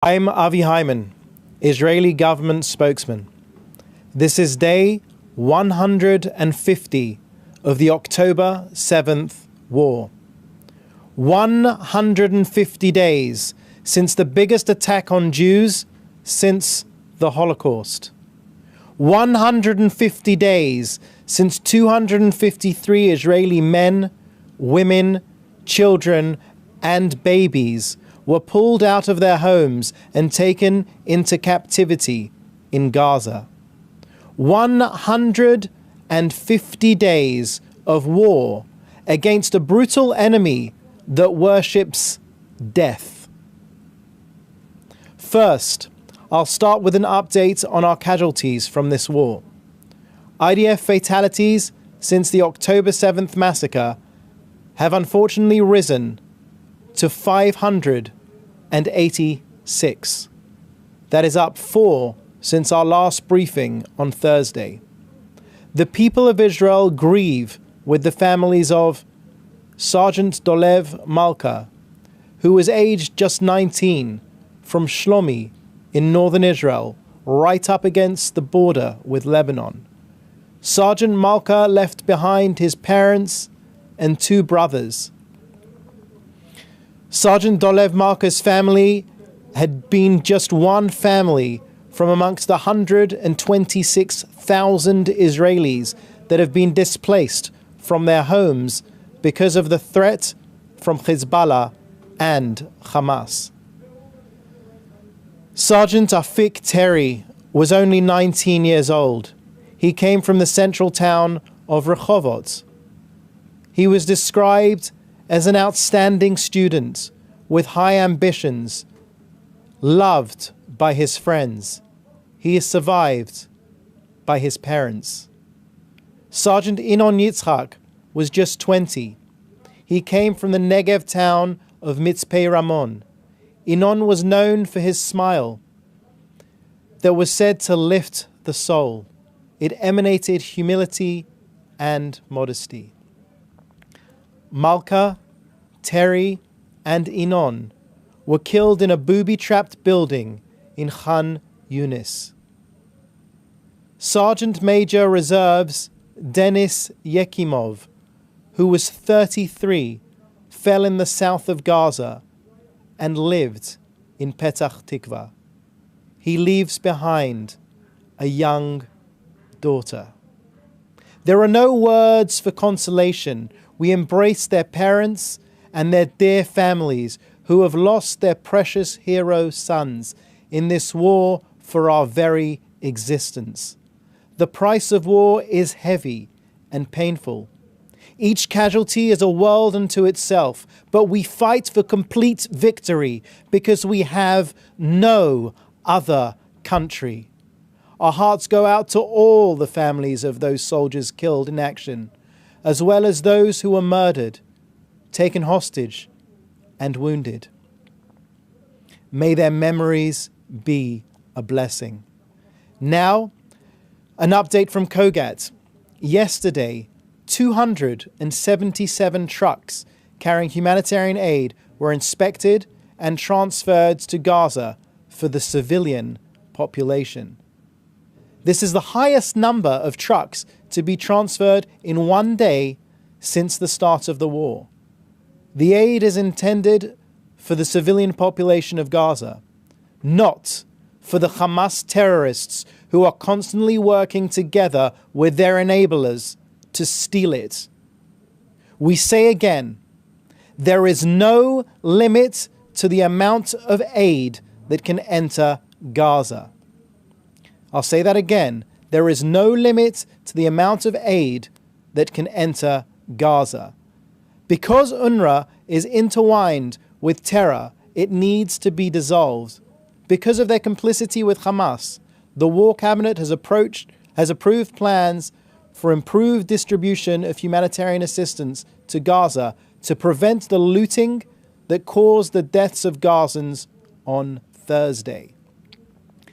I'm Avi Hyman, Israeli government spokesman. This is day 150 of the October 7th war. 150 days since the biggest attack on Jews since the Holocaust. 150 days since 253 Israeli men, women, children, and babies were pulled out of their homes and taken into captivity in Gaza. 150 days of war against a brutal enemy that worships death. First, I'll start with an update on our casualties from this war. IDF fatalities since the October 7th massacre have unfortunately risen to 586. That is up 4 since our last briefing on Thursday. The people of Israel grieve with the families of Sergeant Dolev Malka, who was aged just 19, from Shlomi in northern Israel, right up against the border with Lebanon. Sergeant Malka left behind his parents and 2 brothers. Sergeant Dolev Malka's family had been just one family from amongst the 126,000 Israelis that have been displaced from their homes because of the threat from Hezbollah and Hamas. Sergeant Afik Terry was only 19 years old. He came from the central town of Rehovot. He was described as an outstanding student with high ambitions, loved by his friends. He is survived by his parents. Sergeant Inon Yitzhak was just 20. He came from the Negev town of Mitzpei Ramon. Inon was known for his smile that was said to lift the soul. It emanated humility and modesty. Malka, Terry, and Inon were killed in a booby-trapped building in Khan Yunis. Sergeant Major Reserves Denis Yekimov, who was 33, fell in the south of Gaza and lived in Petach Tikva. He leaves behind a young daughter. There are no words for consolation. We embrace their parents and their dear families who have lost their precious hero sons in this war for our very existence. The price of war is heavy and painful. Each casualty is a world unto itself, but we fight for complete victory because we have no other country. Our hearts go out to all the families of those soldiers killed in action, as well as those who were murdered, taken hostage, and wounded. May their memories be a blessing. Now, an update from Kogat. Yesterday, 277 trucks carrying humanitarian aid were inspected and transferred to Gaza for the civilian population. This is the highest number of trucks to be transferred in one day since the start of the war. The aid is intended for the civilian population of Gaza, not for the Hamas terrorists who are constantly working together with their enablers to steal it. We say again, there is no limit to the amount of aid that can enter Gaza. I'll say that again. There is no limit to the amount of aid that can enter Gaza. Because UNRWA is intertwined with terror, it needs to be dissolved. Because of their complicity with Hamas, the War Cabinet has approved plans for improved distribution of humanitarian assistance to Gaza to prevent the looting that caused the deaths of Gazans on Thursday.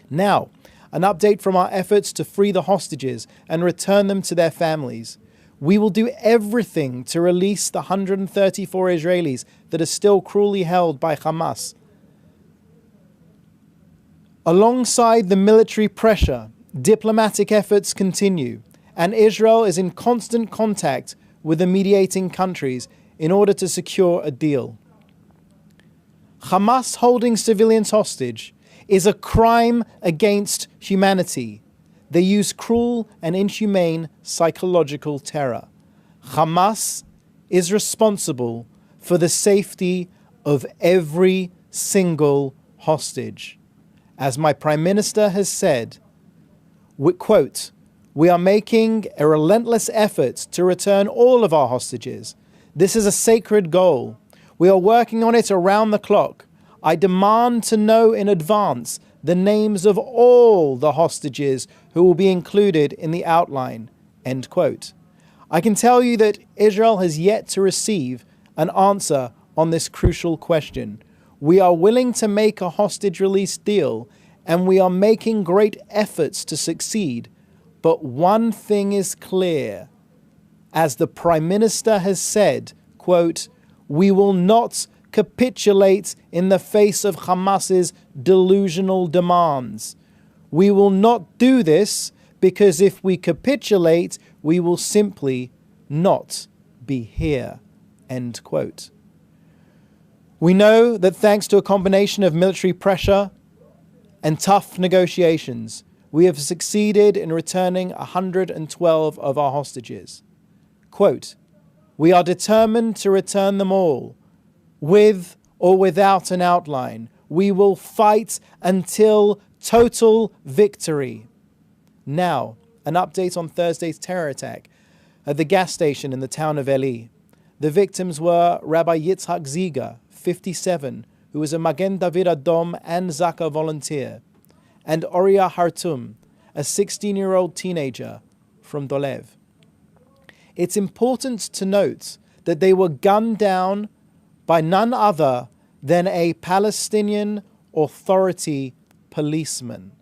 Now, an update from our efforts to free the hostages and return them to their families. We will do everything to release the 134 Israelis that are still cruelly held by Hamas. Alongside the military pressure, diplomatic efforts continue, and Israel is in constant contact with the mediating countries in order to secure a deal. Hamas holding civilians hostage is a crime against humanity. They use cruel and inhumane psychological terror. Hamas is responsible for the safety of every single hostage. As my Prime Minister has said, quote, "We are making a relentless effort to return all of our hostages. This is a sacred goal. We are working on it around the clock. I demand to know in advance the names of all the hostages who will be included in the outline." End quote. I can tell you that Israel has yet to receive an answer on this crucial question. We are willing to make a hostage release deal, and we are making great efforts to succeed. But one thing is clear. As the Prime Minister has said, quote, "We will not capitulate in the face of Hamas's delusional demands. We will not do this because if we capitulate, we will simply not be here." End quote. We know that thanks to a combination of military pressure and tough negotiations, we have succeeded in returning 112 of our hostages. Quote, "We are determined to return them all, with or without an outline. We will fight until total victory." Now, an update on Thursday's terror attack at the gas station in the town of Eli. The victims were Rabbi Yitzhak Ziga, 57, who was a Magen David Adom and Zaka volunteer, and Oria Hartum, a 16-year-old teenager from Dolev. It's important to note that they were gunned down by none other than a Palestinian Authority policeman.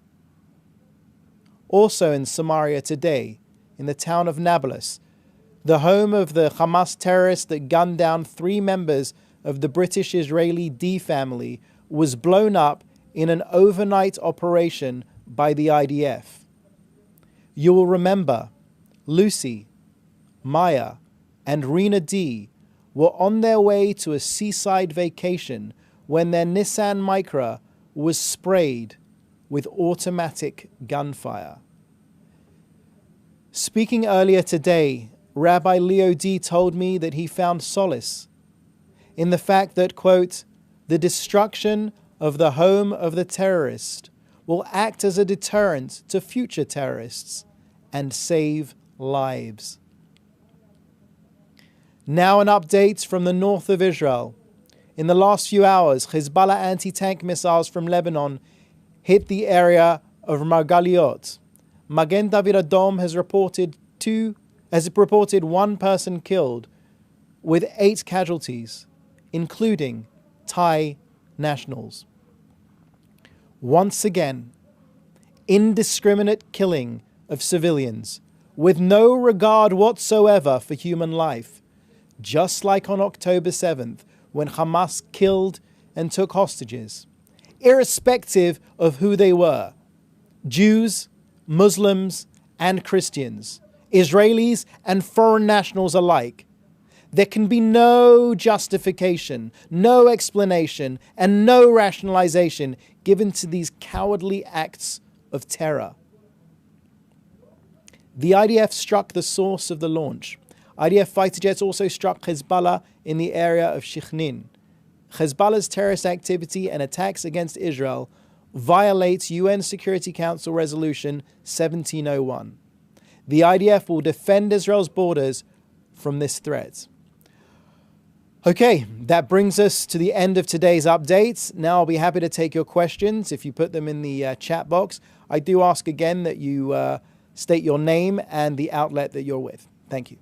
Also in Samaria today, in the town of Nablus, the home of the Hamas terrorists that gunned down 3 members of the British-Israeli D family, was blown up in an overnight operation by the IDF. You will remember Lucy, Maya, and Rena D were on their way to a seaside vacation when their Nissan Micra was sprayed with automatic gunfire. Speaking earlier today, Rabbi Leo D told me that he found solace in the fact that, quote, "the destruction of the home of the terrorist will act as a deterrent to future terrorists and save lives." Now an update from the north of Israel. In the last few hours, Hezbollah anti-tank missiles from Lebanon hit the area of Margaliot. Magen David Adom has reported 1 person killed, with 8 casualties, including Thai nationals. Once again, indiscriminate killing of civilians with no regard whatsoever for human life, just like on October 7th when Hamas killed and took hostages, irrespective of who they were, Jews, Muslims, and Christians, Israelis and foreign nationals alike. There can be no justification, no explanation, and no rationalization given to these cowardly acts of terror. The IDF struck the source of the launch. IDF fighter jets also struck Hezbollah in the area of Shichnin. Hezbollah's terrorist activity and attacks against Israel violates UN Security Council Resolution 1701. The IDF will defend Israel's borders from this threat. Okay, that brings us to the end of today's updates. Now I'll be happy to take your questions if you put them in the chat box. I do ask again that you state your name and the outlet that you're with. Thank you.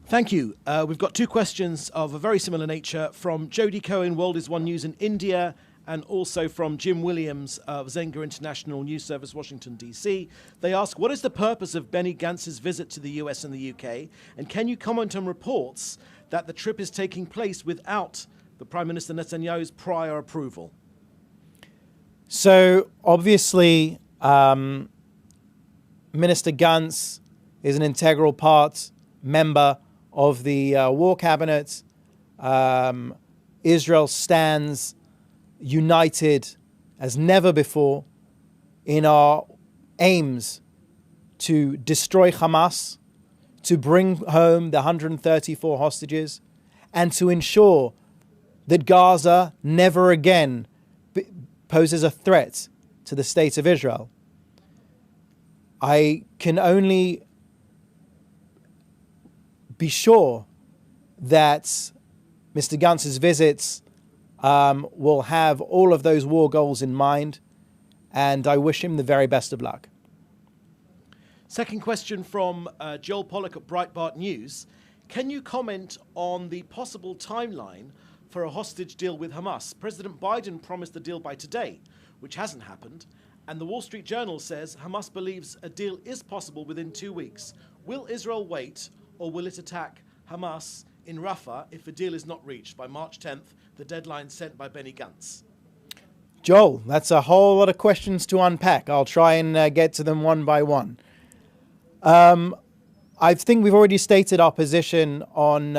Thank you. We've got 2 questions of a very similar nature from Jody Cohen, World is One News in India, and also from Jim Williams of Zenga International News Service, Washington, D.C. They ask, what is the purpose of Benny Gantz's visit to the US and the UK? And can you comment on reports that the trip is taking place without the Prime Minister Netanyahu's prior approval? So obviously, Minister Gantz is an integral member of the war cabinet. Israel stands united as never before in our aims to destroy Hamas, to bring home the 134 hostages, and to ensure that Gaza never again poses a threat to the state of Israel. I can only be sure that Mr. Gantz's visits will have all of those war goals in mind, and I wish him the very best of luck. Second question from Joel Pollack at Breitbart News. Can you comment on the possible timeline for a hostage deal with Hamas? President Biden promised a deal by today, which hasn't happened. And the Wall Street Journal says Hamas believes a deal is possible within 2 weeks. Will Israel wait, or will it attack Hamas in Rafah if a deal is not reached by March 10th, the deadline set by Benny Gantz? Joel, that's a whole lot of questions to unpack. I'll try and get to them one by one. I think we've already stated our position on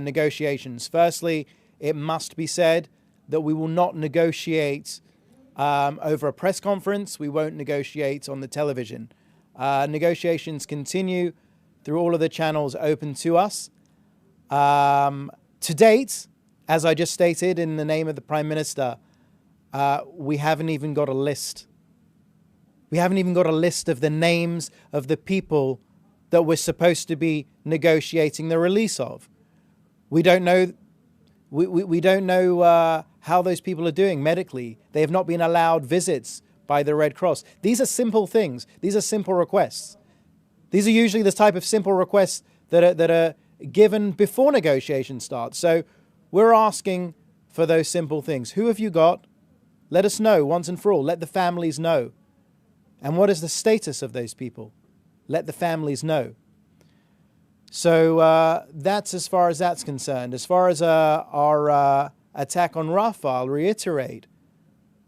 negotiations. Firstly, it must be said that we will not negotiate over a press conference. We won't negotiate on the television. Negotiations continue through all of the channels open to us. To date, as I just stated in the name of the Prime Minister, we haven't even got a list. We haven't even got a list of the names of the people that we're supposed to be negotiating the release of. We don't know. We don't know how those people are doing medically. They have not been allowed visits by the Red Cross. These are simple things. These are simple requests. These are usually the type of simple requests that are given before negotiations start. So we're asking for those simple things. Who have you got? Let us know once and for all. Let the families know. And what is the status of those people? Let the families know. So that's as far as that's concerned. As far as our attack on Rafah, I'll reiterate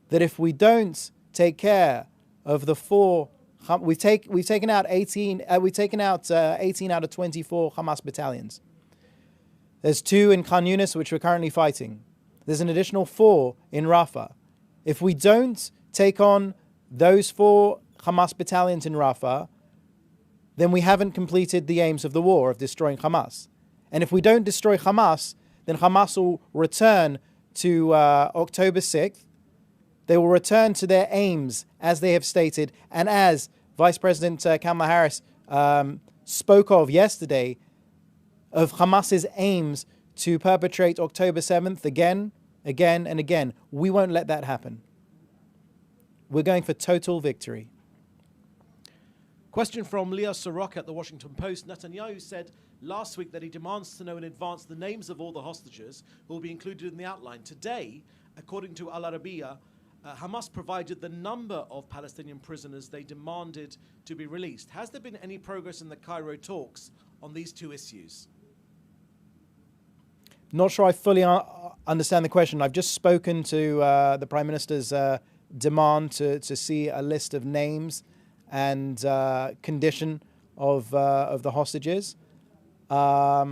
that if we don't take care of the four, we've taken out 18 out of 24 Hamas battalions. There's 2 in Khan Yunis, which we're currently fighting. There's an additional 4 in Rafah. If we don't take on those 4 Hamas battalions in Rafah, then we haven't completed the aims of the war of destroying Hamas. And if we don't destroy Hamas, then Hamas will return to October 6th. They will return to their aims as they have stated, and as Vice President Kamala Harris spoke of yesterday, of Hamas's aims to perpetrate October 7th again, and again. We won't let that happen. We're going for total victory. Question from Leah Sorok at the Washington Post. Netanyahu said last week that he demands to know in advance the names of all the hostages who will be included in the outline. Today, according to Al Arabiya, Hamas provided the number of Palestinian prisoners they demanded to be released. Has there been any progress in the Cairo talks on these 2 issues? Not sure I fully understand the question. I've just spoken to the Prime Minister's demand to see a list of names and condition of the hostages. I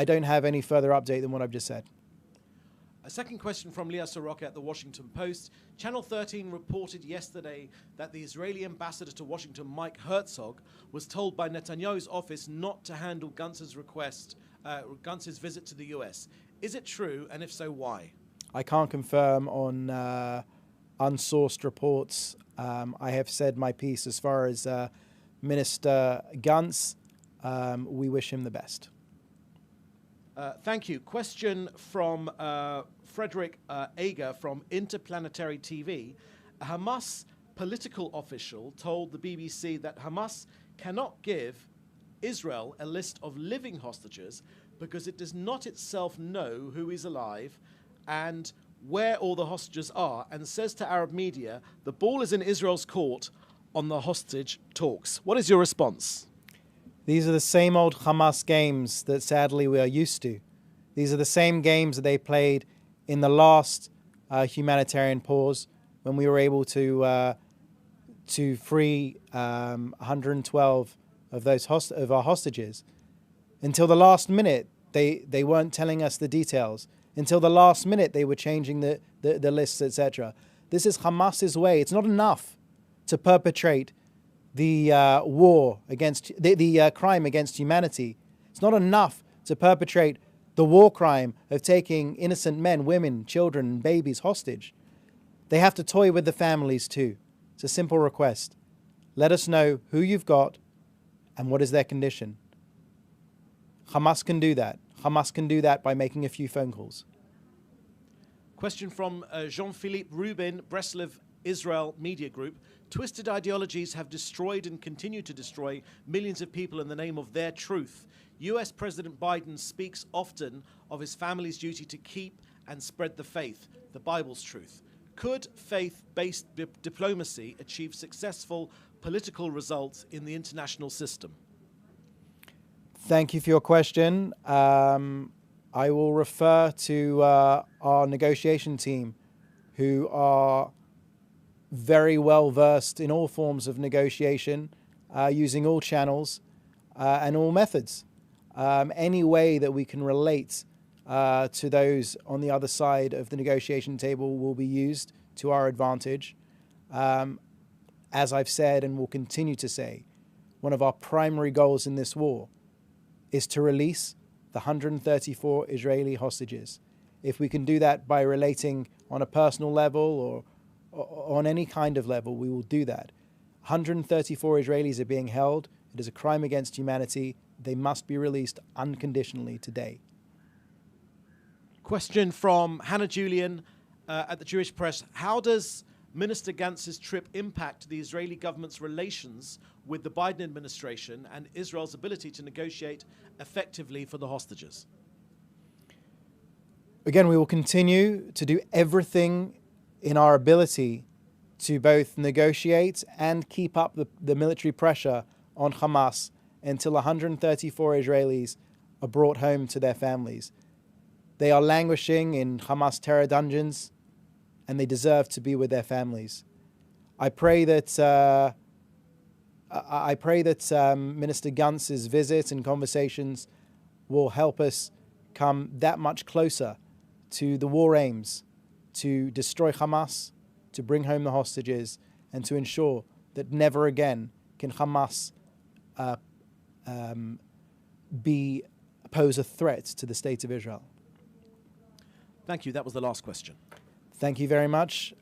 don't have any further update than what I've just said. A second question from Leah Sorok at the Washington Post. Channel 13 reported yesterday that the Israeli ambassador to Washington, Mike Herzog, was told by Netanyahu's office not to handle Gantz's Gantz's visit to the US. Is it true, and if so, why? I can't confirm on unsourced reports. I have said my piece as far as Minister Gantz. We wish him the best. Thank you. Question from Frederick Ager from Interplanetary TV. A Hamas political official told the BBC that Hamas cannot give Israel a list of living hostages because it does not itself know who is alive and where all the hostages are, and says to Arab media, the ball is in Israel's court on the hostage talks. What is your response? These are the same old Hamas games that sadly we are used to. These are the same games that they played in the last humanitarian pause when we were able to free 112 of of our hostages. Until the last minute, they weren't telling us the details. Until the last minute, they were changing the lists, etc. This is Hamas's way. It's not enough to perpetrate the war against the crime against humanity. It's not enough to perpetrate the war crime of taking innocent men, women, children, and babies hostage. They have to toy with the families too. It's a simple request. Let us know who you've got and what is their condition. Hamas can do that. Hamas can do that by making a few phone calls. Question from Jean-Philippe Rubin, Breslev, Israel Media Group. Twisted ideologies have destroyed and continue to destroy millions of people in the name of their truth. US President Biden speaks often of his family's duty to keep and spread the faith, the Bible's truth. Could faith-based diplomacy achieve successful political results in the international system? Thank you for your question. I will refer to our negotiation team, who are very well versed in all forms of negotiation, using all channels and all methods. Any way that we can relate to those on the other side of the negotiation table will be used to our advantage. As I've said and will continue to say, one of our primary goals in this war is to release the 134 Israeli hostages. If we can do that by relating on a personal level or on any kind of level, we will do that. 134 Israelis are being held. It is a crime against humanity. They must be released unconditionally today. Question from Hannah Julian at the Jewish Press. How does Minister Gantz's trip impact the Israeli government's relations with the Biden administration and Israel's ability to negotiate effectively for the hostages? Again, we will continue to do everything in our ability to both negotiate and keep up the military pressure on Hamas until 134 Israelis are brought home to their families. They are languishing in Hamas terror dungeons, and they deserve to be with their families. I pray that Minister Gantz's visit and conversations will help us come that much closer to the war aims to destroy Hamas, to bring home the hostages, and to ensure that never again can Hamas pose a threat to the state of Israel. Thank you. That was the last question. Thank you very much.